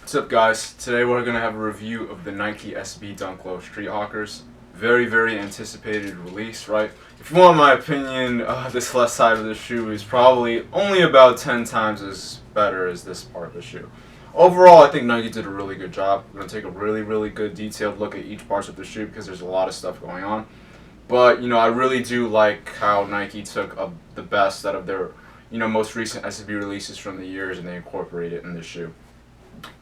What's up, guys? Today we're going to have a review of the Nike SB Dunk Low Street Hawkers. Very anticipated release, right? If you want my opinion, this left side of the shoe is probably only about 10 times as better as this part of the shoe. Overall, I think Nike did a really good job. We're going to take a really good detailed look at each part of the shoe because there's a lot of stuff going on. But, I really do like how Nike took the best out of their, most recent SB releases from the years and they incorporate it in the shoe.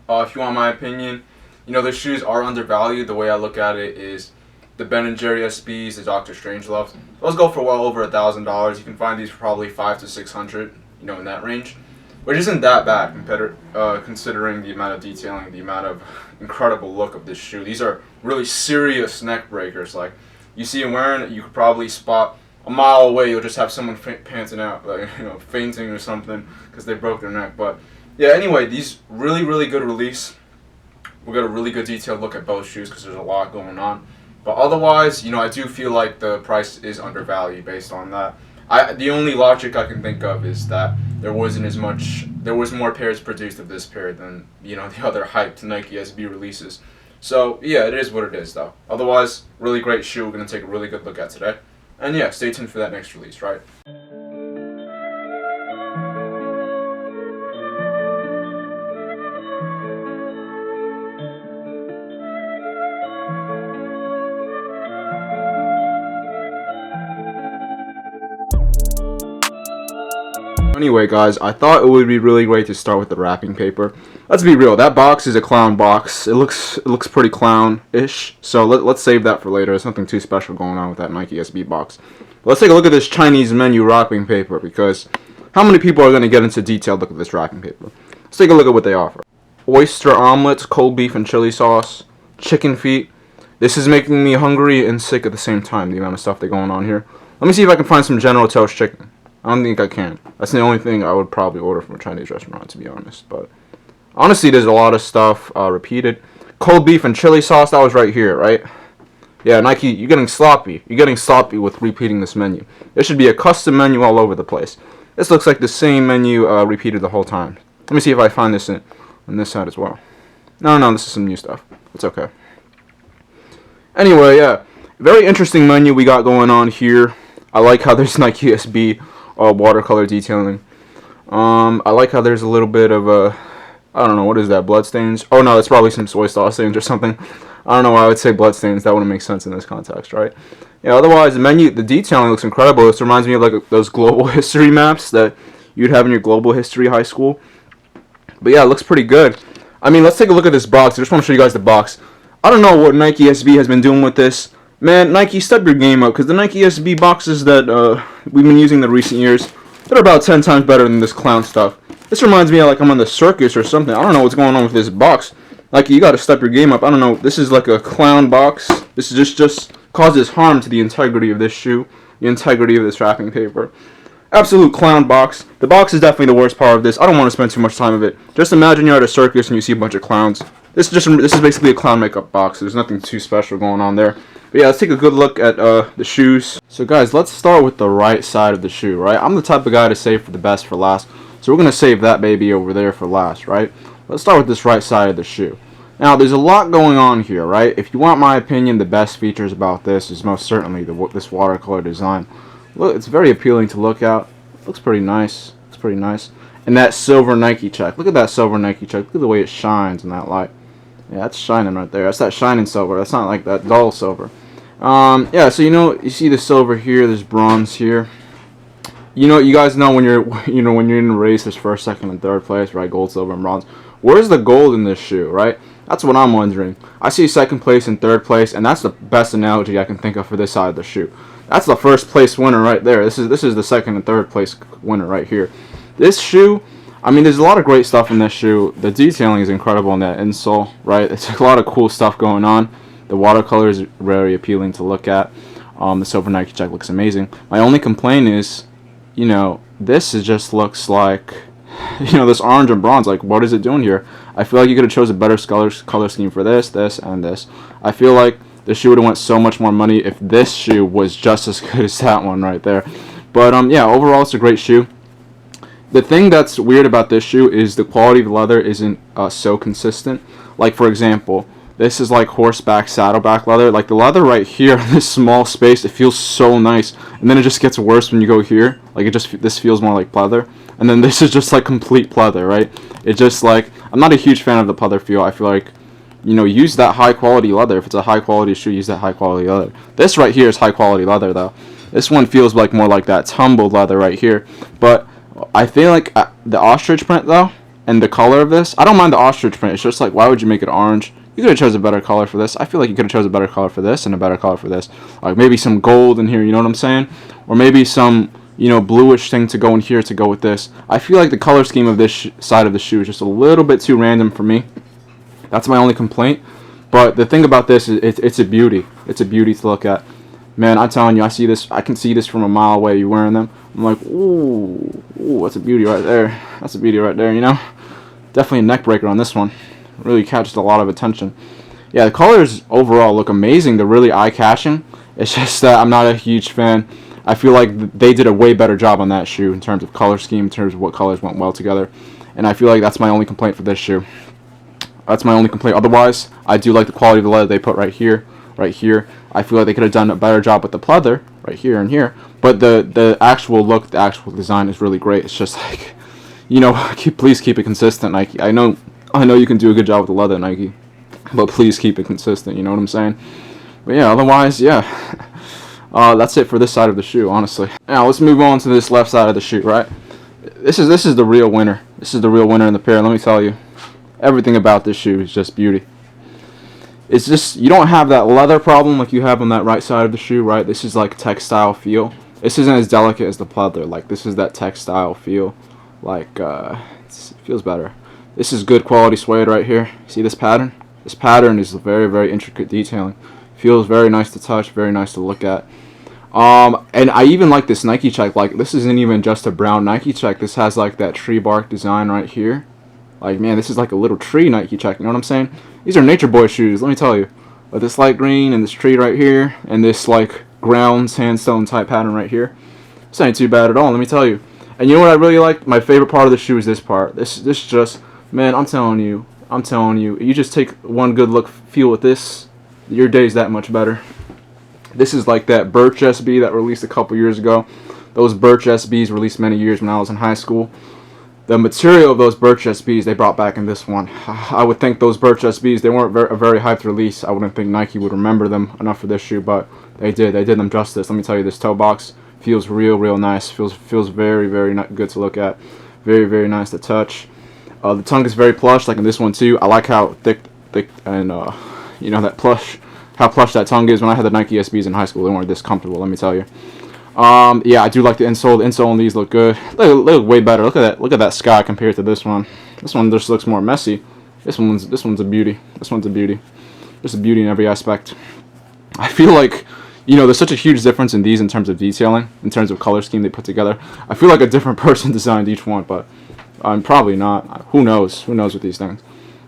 If you want my opinion, the shoes are undervalued. The way I look at it is the Ben & Jerry SBs, the Dr. Strangelove. Those go for well over $1,000. You can find these for probably $500 to $600, in that range, which isn't that bad considering the amount of detailing, the amount of incredible look of this shoe. These are really serious neck breakers. Like, you see them wearing it, you could probably spot a mile away. You'll just have someone panting out, like, fainting or something because they broke their neck. But yeah, anyway, these really good release. We got a really good detailed look at both shoes because there's a lot going on. But otherwise, I do feel like the price is undervalued based on that. The only logic I can think of is that there was more pairs produced of this pair than, the other hyped Nike SB releases. So yeah, it is what it is though. Otherwise, really great shoe we're going to take a really good look at today. And yeah, stay tuned for that next release, right? Anyway, guys, I thought it would be really great to start with the wrapping paper. Let's be real, that box is a clown box. It looks pretty clown-ish, so let's save that for later. There's nothing too special going on with that Nike SB box. But let's take a look at this Chinese menu wrapping paper, because how many people are going to get into detailed look at this wrapping paper? Let's take a look at what they offer. Oyster omelets, cold beef and chili sauce, chicken feet. This is making me hungry and sick at the same time, the amount of stuff that's going on here. Let me see if I can find some General Tso's chicken. I don't think I can. That's the only thing I would probably order from a Chinese restaurant, to be honest. But honestly, there's a lot of stuff repeated. Cold beef and chili sauce, that was right here, right? Yeah, Nike, you're getting sloppy. You're getting sloppy with repeating this menu. There should be a custom menu all over the place. This looks like the same menu repeated the whole time. Let me see if I find this on this side as well. No, this is some new stuff. It's okay. Anyway, yeah, very interesting menu we got going on here. I like how there's Nike SB watercolor detailing. I like how there's a little bit of I don't know, what is that, blood stains? Oh no, that's probably some soy sauce stains or something. I don't know why I would say blood stains. That wouldn't make sense in this context, right? Yeah, otherwise, the detailing looks incredible. This reminds me of like those global history maps that you'd have in your global history high school. But yeah, it looks pretty good. I mean, let's take a look at this box. I just want to show you guys the box. I don't know what Nike SB has been doing with this. Man, Nike, step your game up, because the Nike SB boxes that we've been using in the recent years, they're about 10 times better than this clown stuff. This reminds me of like I'm on the circus or something. I don't know what's going on with this box. Like, you gotta step your game up. I don't know, this is like a clown box. This is just causes harm to the integrity of this shoe, the integrity of this wrapping paper. Absolute clown box. The box is definitely the worst part of this. I don't want to spend too much time of it. Just imagine you're at a circus and you see a bunch of clowns. This is basically a clown makeup box. There's nothing too special going on there. But yeah, let's take a good look at the shoes. So guys, let's start with the right side of the shoe, right? I'm the type of guy to save for the best for last. So we're going to save that baby over there for last, right? Let's start with this right side of the shoe. Now, there's a lot going on here, right? If you want my opinion, the best features about this is most certainly this watercolor design. Look, it's very appealing to look at. Looks pretty nice. Looks pretty nice. And that silver Nike check. Look at that silver Nike check. Look at the way it shines in that light. Yeah, that's shining right there. That's that shining silver. That's not like that dull silver. Yeah, so you see the silver here, there's bronze here. You guys know when you're when you're in a race, there's first, second, and third place, right? Gold, silver, and bronze. Where's the gold in this shoe, right? That's what I'm wondering. I see second place and third place, and that's the best analogy I can think of for this side of the shoe. That's the first place winner right there. This is the second and third place winner right here. This shoe, I mean, there's a lot of great stuff in this shoe. The detailing is incredible in that insole, right? It's a lot of cool stuff going on. The watercolor is very appealing to look at. The silver Nike check looks amazing. My only complaint is, this just looks like, this orange and bronze. Like, what is it doing here? I feel like you could have chose a better color scheme for this, and this. I feel like the shoe would have went so much more money if this shoe was just as good as that one right there. But yeah, overall it's a great shoe. The thing that's weird about this shoe is the quality of the leather isn't so consistent. Like, for example, this is like horseback saddleback leather. Like, the leather right here in this small space, it feels so nice, and then it just gets worse when you go here. Like, this feels more like pleather, and then this is just like complete pleather, right? It's just like, I'm not a huge fan of the pleather feel. I feel like, you know, use that high quality leather. If it's a high quality shoe, use that high quality leather. This right here is high quality leather though. This one feels like more like that tumbled leather right here. But I feel like the ostrich print though, and the color of this, I don't mind the ostrich print. It's just like, why would you make it orange? You could have chose a better color for this. I feel like you could have chose a better color for this and a better color for this. Like maybe some gold in here, you know what I'm saying? Or maybe some, you know, bluish thing to go in here to go with this. I feel like the color scheme of this side of the shoe is just a little bit too random for me. That's my only complaint. But the thing about this is it's a beauty. It's a beauty to look at. Man, I'm telling you, I can see this from a mile away. You wearing them, I'm like, ooh, that's a beauty right there. That's a beauty right there, you know? Definitely a neck breaker on this one. Really catches a lot of attention. Yeah, the colors overall look amazing. They're really eye-catching. It's just that I'm not a huge fan. I feel like they did a way better job on that shoe in terms of color scheme, in terms of what colors went well together. And I feel like that's my only complaint for this shoe. That's my only complaint. Otherwise, I do like the quality of the leather they put right here, right here. I feel like they could have done a better job with the pleather right here and here. But the actual look, the actual design is really great. It's just like, you know, please keep it consistent, Nike. I know you can do a good job with the leather, Nike, but please keep it consistent. You know what I'm saying? But yeah, otherwise, yeah. That's it for this side of the shoe, honestly. Now let's move on to this left side of the shoe, right? This is the real winner. This is the real winner in the pair. Let me tell you, everything about this shoe is just beauty. It's just, you don't have that leather problem like you have on that right side of the shoe, right? This is like textile feel. This isn't as delicate as the pleather. Like, this is that textile feel. Like, it feels better. This is good quality suede right here. See this pattern? This pattern is very, very intricate detailing. Feels very nice to touch, very nice to look at. And I even like this Nike check. Like, this isn't even just a brown Nike check. This has like that tree bark design right here. Like, man, this is like a little tree Nike check. You know what I'm saying? These are Nature Boy shoes, let me tell you. But this light green and this tree right here, and this like ground sandstone type pattern right here, this ain't too bad at all, let me tell you. And you know what I really like? My favorite part of the shoe is this part. This just, man, I'm telling you, you just take one good look, feel with this, your day's that much better. This is like that Birch SB that released a couple years ago. Those Birch SBs released many years when I was in high school. The material of those Birch SBs they brought back in this one. I would think those Birch SBs, they weren't a very hyped release. I wouldn't think Nike would remember them enough for this shoe, but they did. They did them justice. Let me tell you, this toe box feels real nice. Feels very good to look at. Very nice to touch. The tongue is very plush, like in this one too. I like how thick and you know, that plush, how plush that tongue is. When I had the Nike SBs in high school, they weren't this comfortable, let me tell you. Yeah, I do like the insole. The insole on these look good. They look way better. Look at that sky compared to this one. This one just looks more messy. This one's a beauty. This one's a beauty. Just a beauty in every aspect. I feel like, you know, there's such a huge difference in these in terms of detailing, in terms of color scheme they put together. I feel like a different person designed each one, but probably not. Who knows? Who knows with these things?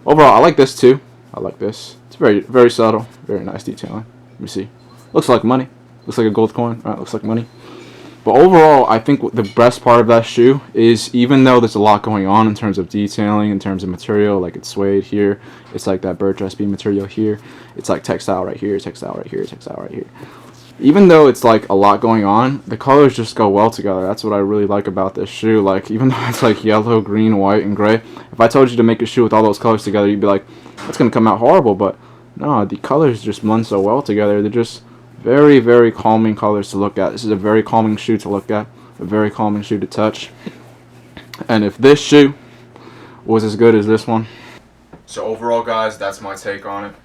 Overall, I like this too. I like this. It's very subtle, very nice detailing. Let me see. Looks like money. Looks like a gold coin. Right, looks like money. But overall, I think the best part of that shoe is, even though there's a lot going on in terms of detailing, in terms of material, like it's suede here, it's like that Birch SB material here, it's like textile right here, textile right here, textile right here. Even though it's like a lot going on, the colors just go well together. That's what I really like about this shoe. Like, even though it's like yellow, green, white, and gray, if I told you to make a shoe with all those colors together, you'd be like, that's going to come out horrible. But no, the colors just blend so well together. They're just very calming colors to look at. This is a very calming shoe to look at, a very calming shoe to touch. And if this shoe was as good as this one. So overall, guys, that's my take on it.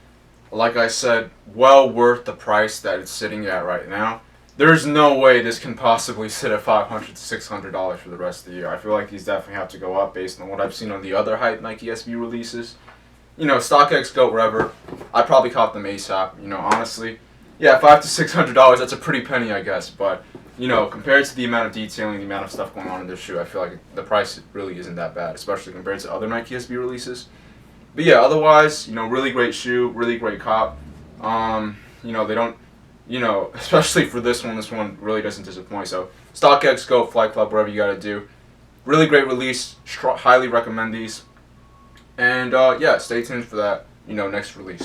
Like I said, well worth the price that it's sitting at right now. There's no way this can possibly sit at $500 to $600 for the rest of the year. I feel like these definitely have to go up based on what I've seen on the other hype Nike SB releases. You know, StockX, go wherever. I'd probably cop them ASAP, you know, honestly. Yeah, $500 to $600, that's a pretty penny, I guess. But, you know, compared to the amount of detailing, the amount of stuff going on in this shoe, I feel like the price really isn't that bad, especially compared to other Nike SB releases. But yeah, otherwise, you know, really great shoe, really great cop. You know, they don't, you know, especially for this one really doesn't disappoint. So, StockX, go, Flight Club, whatever you gotta do. Really great release. Highly recommend these. And yeah, stay tuned for that, next release.